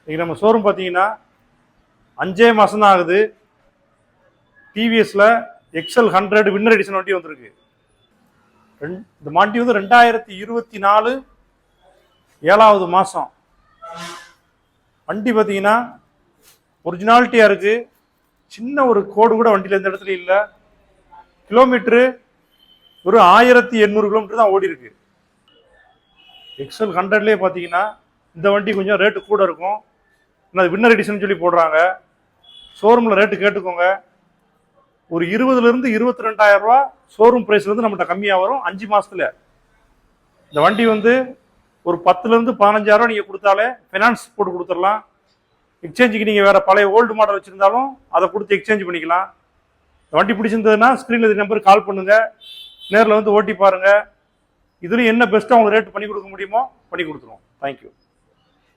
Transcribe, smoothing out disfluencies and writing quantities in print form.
இன்றைக்கி நம்ம ஷோரூம் பார்த்தீங்கன்னா 5 மாதம் தான் ஆகுது. டிவிஎஸில் எக்ஸல் 100 வின்னர் எடிஷன் வண்டி வந்திருக்கு. இந்த வண்டி வந்து 2024 7வது மாதம். வண்டி பார்த்தீங்கன்னா ஒரிஜினாலிட்டியாக இருக்குது. சின்ன ஒரு கோடு கூட வண்டியில் எந்த இடத்துல இல்லை. கிலோமீட்ரு ஒரு 1800 கிலோமீட்டர் தான் ஓடி இருக்கு. எக்ஸல் 100லேயே பார்த்தீங்கன்னா இந்த வண்டி கொஞ்சம் ரேட்டு கூட இருக்கும். அது வின்னர் எடிஷன் சொல்லி போடுறாங்க. ஷோரூமில் ரேட்டு கேட்டுக்கோங்க. ஒரு 20,000 22,000 ரூபா ஷோரூம் ப்ரைஸ்லேருந்து நம்மகிட்ட கம்மியாக வரும் 5 மாதத்துல. இந்த வண்டி வந்து ஒரு 10,000 15,000 ரூபா நீங்கள் கொடுத்தாலே ஃபைனான்ஸ் போட்டு கொடுத்துடலாம். எக்ஸ்சேஞ்சுக்கு நீங்கள் வேறு பழைய ஓல்டு மாடல் வச்சுருந்தாலும் அதை கொடுத்து எக்ஸ்சேஞ்ச் பண்ணிக்கலாம். இந்த வண்டி பிடிச்சிருந்ததுன்னா ஸ்க்ரீனில் இது நம்பருக்கு கால் பண்ணுங்கள். நேரில் வந்து ஓட்டி பாருங்கள். இதுலேயும் என்ன பெஸ்ட்டாக உங்களுக்கு ரேட் பண்ணி கொடுக்க முடியுமோ பண்ணி கொடுத்துருவோம். தேங்க்யூ.